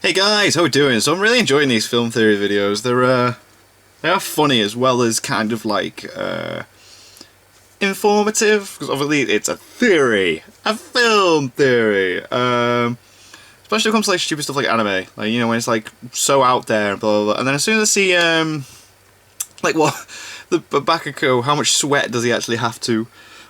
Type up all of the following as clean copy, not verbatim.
Hey guys, how we doing? So I'm really enjoying these film theory videos. They are funny as well as kind of like informative, because obviously it's a theory, a film theory. Especially when it comes to like stupid stuff like anime, like when it's like so out there and blah blah blah. And then as soon as I see like what the Bakako, how much sweat does he actually have to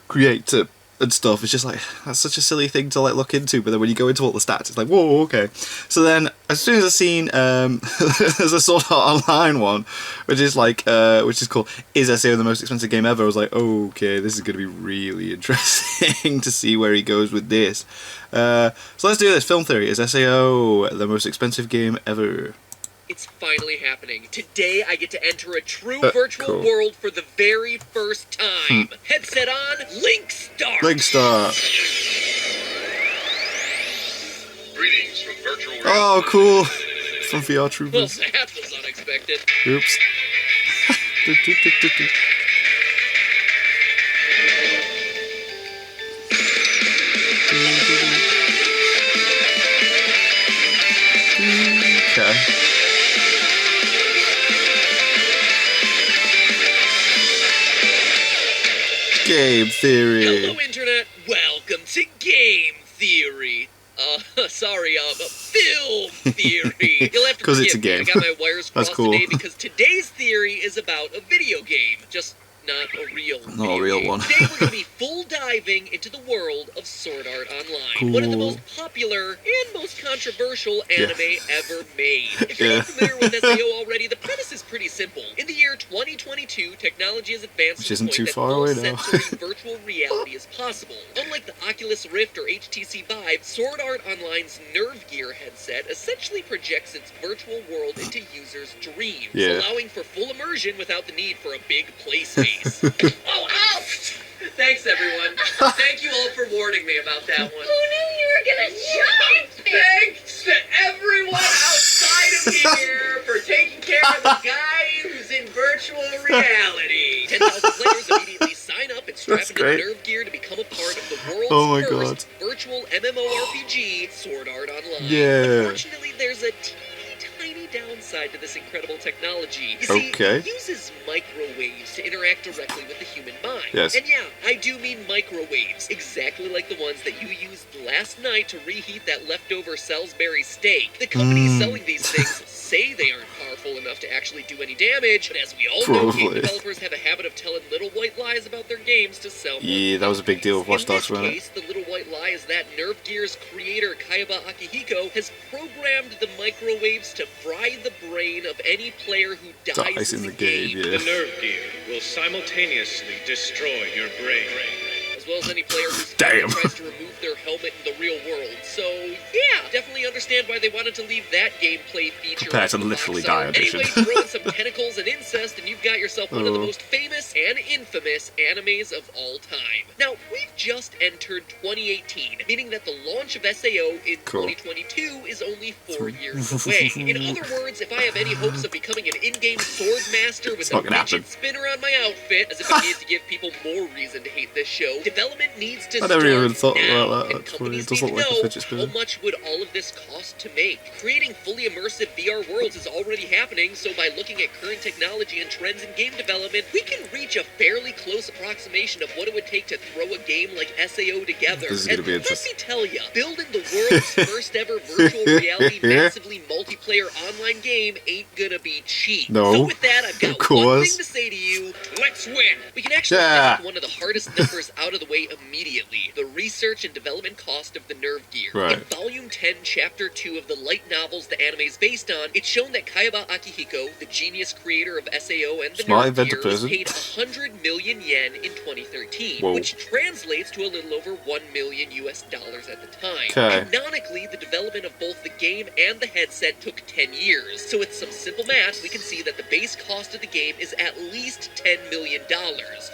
create to and stuff, it's just like, that's such a silly thing to like look into, but then when you go into all the stats it's like, whoa, okay. So then as soon as I seen there's a Sword Art Online one which is like which is called Is SAO the most expensive game ever, I was like, okay, this is going to be really interesting to see where he goes with this. So let's do this. Film theory. Is SAO the most expensive game ever? It's finally happening. Today I get to enter a true virtual cool. world for the very first time. Headset on, link start! Link start. Greetings from virtual reality. Oh, cool. From VR Well, Troopers. that was unexpected. Oops. Okay. Game theory. Hello, Internet. Welcome to Game Theory. Sorry, film theory. You'll have to 'Cause it's a forgive me. game. I got my wires That's crossed cool. today because today's theory is about a video game. Just not a real Not a real one. Today we're going to be full diving into the world of Sword Art Online. Cool. One of the most popular and most controversial anime ever made. If you're Yeah. not familiar with SAO already, the premise is pretty simple. In the year 2022, technology has advanced Which to the isn't point too that far full away now. sensory virtual reality is possible. Unlike the Oculus Rift or HTC Vive, Sword Art Online's Nerve Gear headset essentially projects its virtual world into users' dreams, allowing for full immersion without the need for a big play space. Oh, ouch! Thanks, everyone. Thank you all for warning me about that one. Who knew you were gonna jump? Thanks to everyone outside of here for taking care of the guy who's in virtual reality. 10,000 players immediately sign up and strap That's into great. the Nerve Gear to become a part of the world's Oh my first God. virtual MMORPG, Sword Art Online. Yeah. Unfortunately, there's a tiny downside to this incredible technology. You see, Okay. it uses microwaves to interact directly with the human mind. Yes. And yeah, I do mean microwaves, exactly like the ones that you used last night to reheat that leftover Salisbury steak. The companies selling these things say they aren't powerful enough to actually do any damage, but as we all know, game Probably. developers have a habit of telling little white lies about their games to sell more. Yeah, that was a big deal with Watch Dogs, In wasn't this it? case, the little white lie is that Nerve Gear's creator Kaiba Akihiko has programmed the microwaves to fry the brain of any player who dies in the game. game, yeah. The nerve gear will simultaneously destroy your brain. As well as any player who Damn. tries to remove their helmet in the real world. So, yeah, definitely understand why they wanted to leave that gameplay feature Compared to on the literally box Die art. Edition. Anyway, throw in some tentacles and incest, and you've got yourself one of the most famous and infamous animes of all time. Now, we've just entered 2018, meaning that the launch of SAO in Cool. 2022 is only 4 years away. In other words, if I have any hopes of becoming an in-game sword master with It's a not gonna happen. fidget spinner on my outfit, as if I need to give people more reason to hate this show, development needs to I start never even thought now, about that, and actually. companies It does need look to like a know fidget spinner. how much would all of this cost to make. Creating fully immersive VR worlds is already happening, so by looking at current technology and trends in game development, we can reach a fairly close approximation of what it would take to throw a game like SAO together. This is gonna And be let interesting. me tell ya, building the world's first ever virtual reality massively multiplayer online game ain't gonna be cheap. No, So with that, I've got of course. one thing to say to you. Let's win! We can actually Yeah. knock one of the hardest numbers out of the way immediately. The research and development cost of the Nerve Gear. Right. In Volume 10, Chapter 2 of the light novels the anime is based on, it's shown that Kaiba Akihiko, the genius creator of SAO and the Smart Nerve inventor Gear, was person. paid 100 million yen in 2013, Whoa. which translates to a little over $1 million US at the time. Okay. Canonically, the development of both the game and the headset took took 10 years. So with some simple math, we can see that the base cost of the game is at least $10 million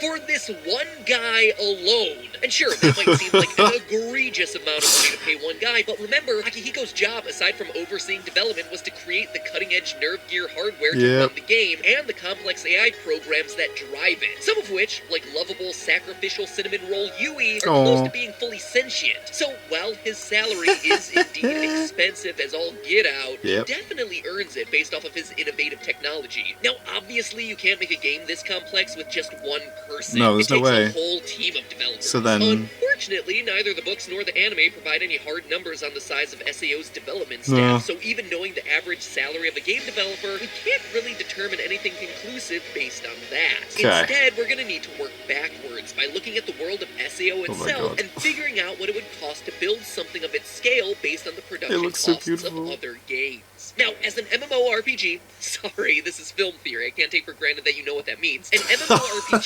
for this one guy alone. And sure, that might seem like an egregious amount of money to pay one guy, but remember, Akihiko's job, aside from overseeing development, was to create the cutting-edge nerve gear hardware to run the game and the complex AI programs that drive it. Some of which, like lovable sacrificial cinnamon roll Yui, are close to being fully sentient. So while his salary is indeed expensive as all get out, he definitely earns it based off of his innovative technology. Now, obviously, you can't make a game this complex with just one person. No, there's no way. It takes a whole team of developers. So then... Unfortunately, neither the books nor the anime provide any hard numbers on the size of SAO's development staff, so even knowing the average salary of a game developer, we can't really determine anything conclusive based on that. Instead, we're going to need to work backwards by looking at the world of SAO itself and figuring out what it would cost to build something of its scale based on the production costs of other games. Now, as an MMORPG, sorry, this is film theory, I can't take for granted that you know what that means. An MMORPG is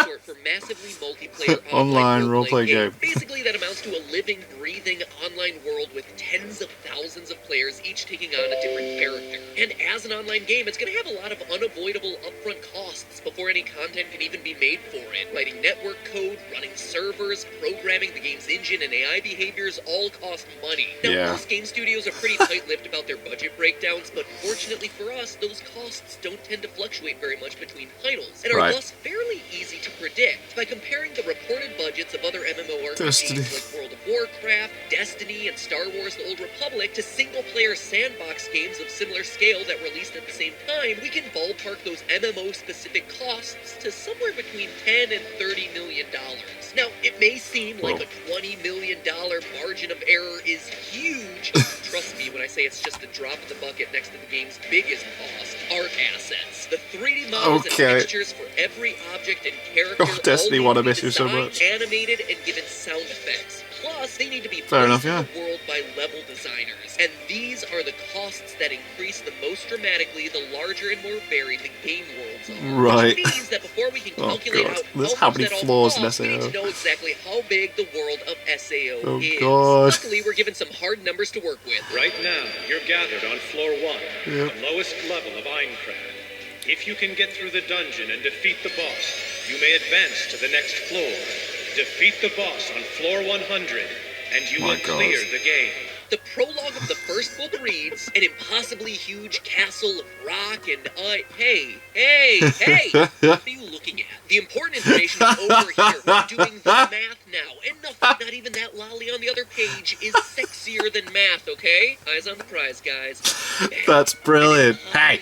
short for massively multiplayer online role-playing game. Basically, that amounts to a living, breathing online world with tens of thousands of players, each taking on a different character. And as an online game, it's going to have a lot of unavoidable upfront costs before any content can even be made for it. Writing network code, running servers, programming the game's engine and AI behaviors all cost money. Now, most game studios are pretty tight-lipped about their budget breakdowns, but fortunately for us, those costs don't tend to fluctuate very much between titles, and are thus fairly easy to predict. By comparing the reported budgets of other MMORPGs like World of Warcraft, Destiny, and Star Wars The Old Republic to single-player sandbox games of similar scale that released at the same time, we can ballpark those MMO-specific costs to somewhere between $10 and $30 million. Now, it may seem like a $20 million margin of error is huge. Trust me when I say it's just a drop in the bucket next to the game's biggest cost, art assets. The 3D models and textures for every object and character Destiny all want to need miss be you so designed, much. animated, and given sound effects. Plus, they need to be Fair enough, placed in the world by level designers. And these are the costs that increase the most dramatically the larger and more varied the game worlds are. Right. Which means that before we can calculate out There's how how much many that all flaws in costs, we need SAO. to know exactly how big the world of SAO is. God. Luckily, we're given some hard numbers to work with. Right now, you're gathered on floor 1, the lowest level of Aincrad. If you can get through the dungeon and defeat the boss, you may advance to the next floor. Defeat the boss on floor 100, and you will clear the game. The prologue of the first book reads, an impossibly huge castle of rock and, hey, what are you looking at? The important information is over here. We're doing the math now, and nothing, not even that lolly on the other page, is sexier than math, okay? Eyes on the prize, guys. That's brilliant. Hey,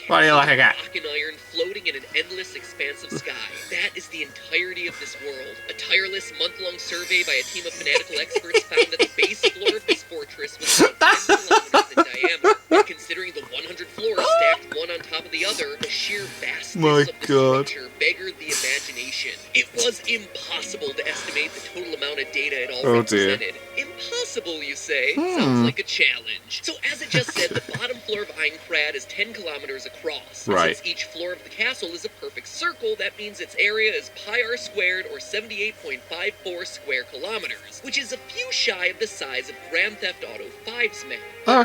what are you looking at? Rock and iron floating in an endless expanse of sky. That is the entirety of this world. A tireless month-long survey by a team of fanatical experts found that the base floor of this fortress was about 10 kilometers in diameter. And considering the 100 floors stacked one on top of the other, the sheer vastness of the structure beggared the imagination. It was impossible to estimate the total amount of data it all represented. Impossible, you say? Sounds like a challenge. So as it just said, the bottom floor of Aincrad is 10 kilometers across. Since each floor of the castle is a perfect circle, that means its area is pi r squared, or 78.54 square kilometers, which is a few shy of the size of Grand Theft Auto 5's map.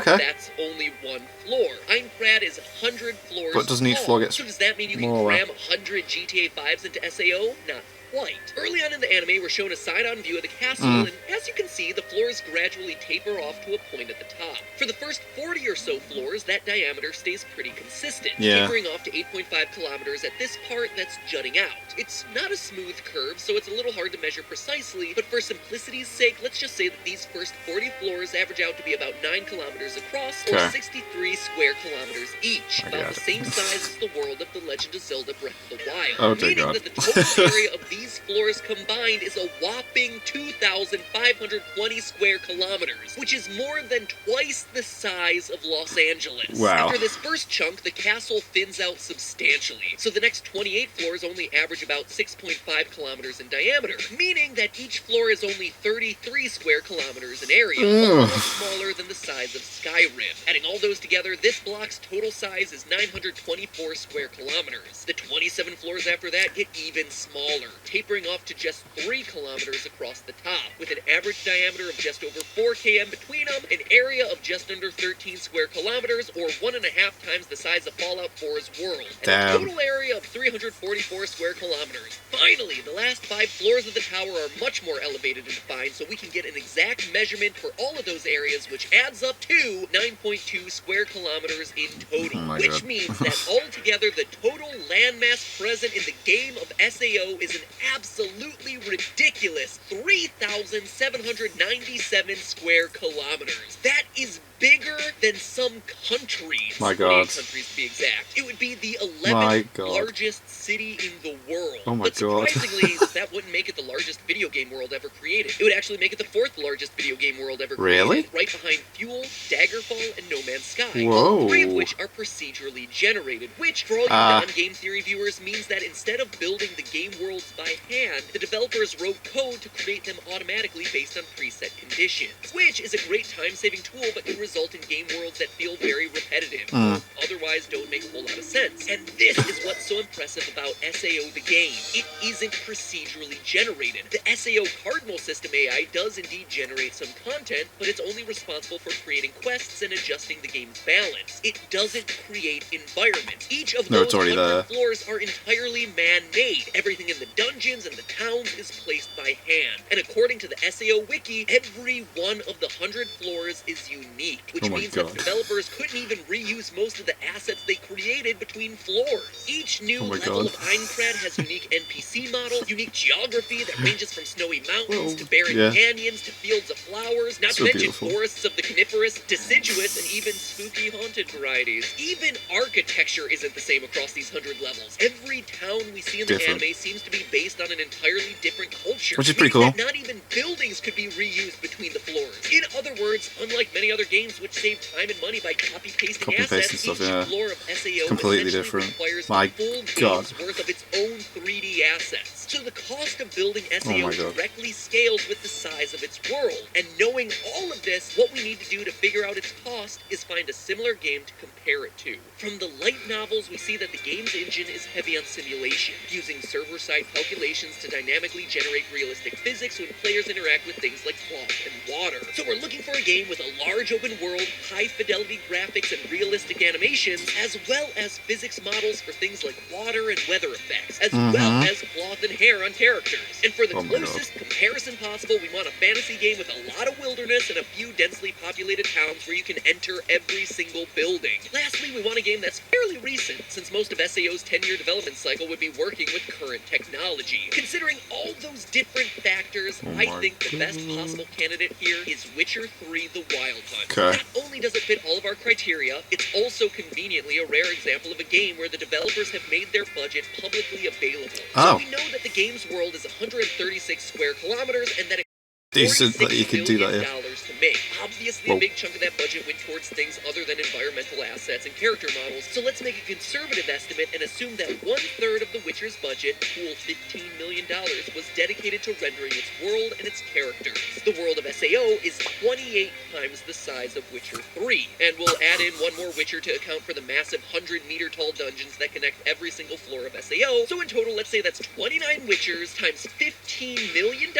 That's only one floor. Aincrad is 100 floors But doesn't each tall. floor get So does that mean you can cram 100 GTA 5s into SAO? Not quite. Early on in the anime, we're shown a side-on view of the castle, and as you can see, the floors gradually taper off to a point at the top. For the first 40 or so floors, that diameter stays pretty consistent, tapering off to 8.5 kilometers at this part that's jutting out. It's not a smooth curve, so it's a little hard to measure precisely, but for simplicity's sake, let's just say that these first 40 floors average out to be about 9 kilometers across, or 63 square kilometers each, about the same size as the world of The Legend of Zelda Breath of the Wild, meaning that the total area of these floors combined is a whopping 2,520 square kilometers, which is more than twice the size of Los Angeles. After this first chunk, the castle thins out substantially, so the next 28 floors only average about 6.5 kilometers in diameter, meaning that each floor is only 33 square kilometers in area, almost smaller than the size of Skyrim. Adding all those together, this block's total size is 924 square kilometers. The 27 floors after that get even smaller, tapering off to just 3 kilometers across the top, with an average diameter of just over 4 km between them, an area of just under 13 square kilometers, or 1.5 times the size of Fallout 4's world, and a total area of 344 square kilometers. Finally, the last 5 floors of the tower are much more elevated and defined, so we can get an exact measurement for all of those areas, which adds up to 9.2 square kilometers in total, which means that altogether the total landmass present in the game of SAO is an absolutely ridiculous 3,797 square kilometers. That is bigger than some countries. My God. 8 countries to be exact. It would be the 11th largest city in the world. Oh my but God. surprisingly, that wouldn't make it the largest video game world ever created. It would actually make it the 4th largest video game world ever created. Right behind Fuel, Daggerfall, and No Man's Sky. Whoa. All 3 of which are procedurally generated, which, for all you non-game theory viewers, means that instead of building the game worlds by hand, the developers wrote code to create them automatically based on preset conditions, which is a great time-saving tool, but can result in game worlds that feel very repetitive, or otherwise don't make a whole lot of sense. And this is what's so impressive about SAO the game. It isn't procedurally generated. The SAO Cardinal System AI does indeed generate some content, but it's only responsible for creating quests and adjusting the game's balance. It doesn't create environments. Each of those 100 floors are entirely man-made. Everything in the dungeons and the towns is placed by hand. And according to the SAO Wiki, every one of the 100 floors is unique, which means that developers couldn't even reuse most of the assets they created between floors. Each new level of Aincrad has unique NPC models, unique geography that ranges from snowy mountains to barren canyons to fields of flowers, not to mention forests of the coniferous, deciduous, and even spooky haunted varieties. Even architecture isn't the same across these 100 levels. Every town we see in the anime seems to be based on an entirely different culture, which is pretty cool. Not even buildings could be reused between the floors. In other words, unlike many other games which save time and money by copy-pasting assets, each floor of SAO completely different. Requires My full God. game's worth of its own 3D assets. So the cost of building SAO directly scales with the size of its world. And knowing all of this, what we need to do to figure out its cost is find a similar game to compare it to. From the light novels, we see that the game's engine is heavy on simulation, using server-side calculations to dynamically generate realistic physics when players interact with things like cloth and water. So we're looking for a game with a large open world, high-fidelity graphics, and realistic animations, as well as physics models for things like water and weather effects, as well as cloth and hair on characters. And for the closest comparison possible, we want a fantasy game with a lot of wilderness and a few densely populated towns where you can enter every single building. Lastly, we want a game that's fairly recent, since most of SAO's 10-year development cycle would be working with current technology. Considering all those different factors, I think the best possible candidate here is Witcher 3: The Wild Hunt. Not only does it fit all of our criteria, it's also conveniently a rare example of a game where the developers have made their budget publicly available. So we know that the game's world is 136 square kilometers and that it decent that you can do that, to make. Obviously, a big chunk of that budget went towards things other than environmental assets and character models, so let's make a conservative estimate and assume that 1/3 of The Witcher's budget, cool $15 million, was dedicated to rendering its world and its characters. The world of SAO is 28 times the size of Witcher 3, and we'll add in one more Witcher to account for the massive 100-meter tall dungeons that connect every single floor of SAO, so in total, let's say that's 29 Witchers times $15 million,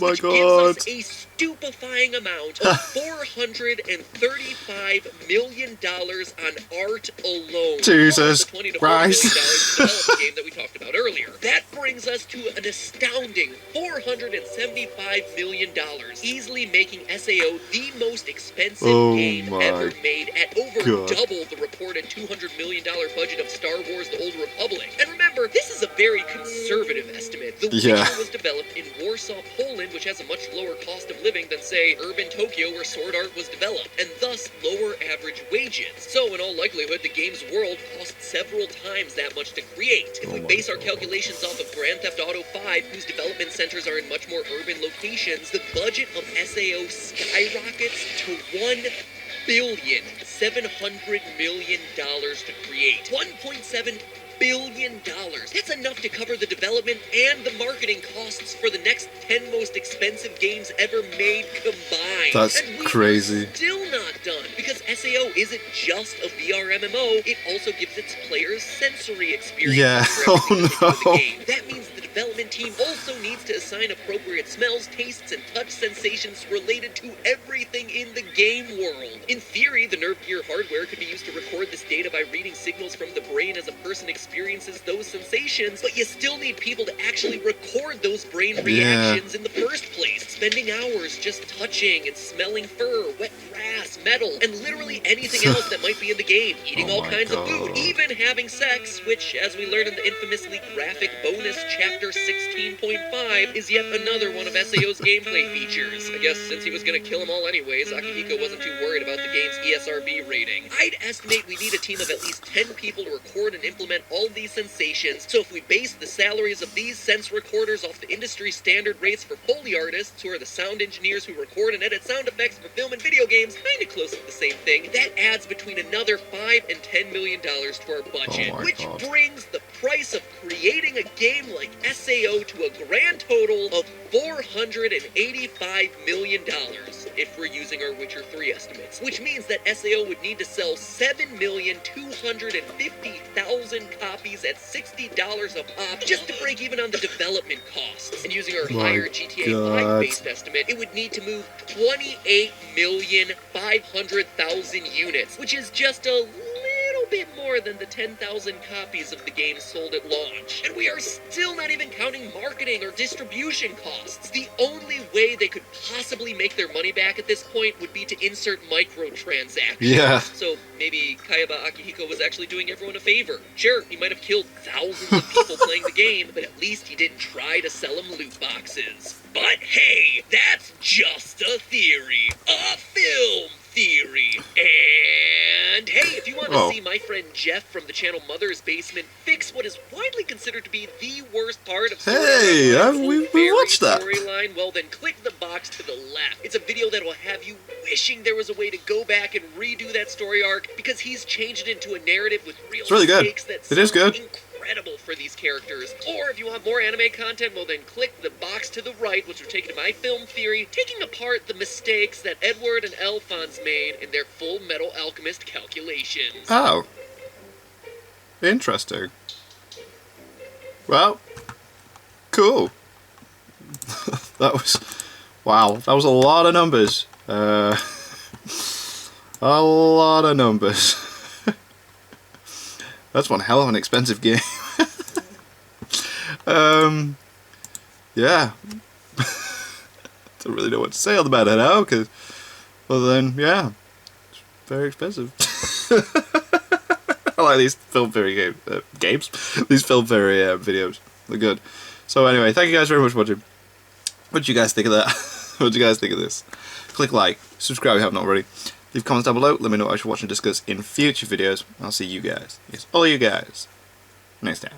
which gives us a stupefying amount of $435 million on art alone. Jesus Christ. The game that we talked about earlier. That brings us to an astounding $475 million, easily making SAO the most expensive game ever made at over double the reported $200 million budget of Star Wars: The Old Republic. And remember, this is a very conservative estimate. The Witcher was developed in Warsaw, Poland, which has a much lower cost of living than, say, urban Tokyo where Sword Art was developed, and thus lower average wages. So, in all likelihood, the game's world cost several times that much to create. If we base our calculations off of Grand Theft Auto 5, whose development centers are in much more urban locations, the budget of SAO skyrockets to $1,700 million to create. $1.7 billion. That's enough to cover the development and the marketing costs for the next 10 most expensive games ever made combined. That's and crazy. Still not done, because SAO isn't just a VR MMO, it also gives its players sensory experience. Yeah, oh no. That means the development team also needs to assign appropriate smells, tastes, and touch sensations related to everything in the game world. In theory, the Nerve Gear hardware could be used to record this data by reading signals from the brain as a person experiences those sensations, but you still need people to actually record those brain reactions in the first place, spending hours just touching and smelling fur, wet grass, metal, and literally anything else that might be in the game, eating all kinds of food, even having sex, which, as we learned in the infamously graphic bonus chapter 16.5, is yet another one of SAO's gameplay features. I guess since he was gonna kill them all anyways, Akihiko wasn't too worried about the game's ESRB rating. I'd estimate we need a team of at least 10 people to record and implement all these sensations, so if we base the salaries of these sense recorders off the industry standard rates for Foley artists, who are the sound engineers who record and edit sound effects for film and video games, kinda close to the same thing, that adds between another $5 and $10 million to our budget, which brings the price of creating a game like SAO to a grand total of $485 million, if we're using our Witcher 3 estimates, which means that SAO would need to sell 7,250,000 copies at $60 a pop just to break even on the development costs. And using our higher GTA 5 based estimate, it would need to move 28,500,000 units, which is just a little bit more than the 10,000 copies of the game sold at launch. And we are still not even counting marketing or distribution costs. The only way they could possibly make their money back at this point would be to insert microtransactions. Yeah. So maybe Kayaba Akihiko was actually doing everyone a favor. Sure, he might have killed thousands of people playing the game, but at least he didn't try to sell them loot boxes. But hey, that's just a theory. A film theory. And hey, if you want to see my friend Jeff from the channel Mother's Basement fix what is widely considered to be the worst part of we watched that storyline, well then click the box to the left. It's a video that will have you wishing there was a way to go back and redo that story arc, because he's changed it into a narrative with real stakes that it is good. Incredible for these characters. Or if you want more anime content, well then click the box to the right, which will take you to my film theory, taking apart the mistakes that Edward and Alphonse made in their Full Metal Alchemist calculations. Oh. Interesting. Well, cool. That was... Wow, that was a lot of numbers. A lot of numbers. That's one hell of an expensive game. Yeah. Don't really know what to say on the matter now, because, well then, yeah, it's very expensive. I like these film theory games. These film theory videos. They're good. So anyway, thank you guys very much for watching. What do you guys think of that? What do you guys think of this? Click like, subscribe if you haven't already. Leave comments down below, let me know what I should watch and discuss in future videos. I'll see you guys, yes, all you guys, next time.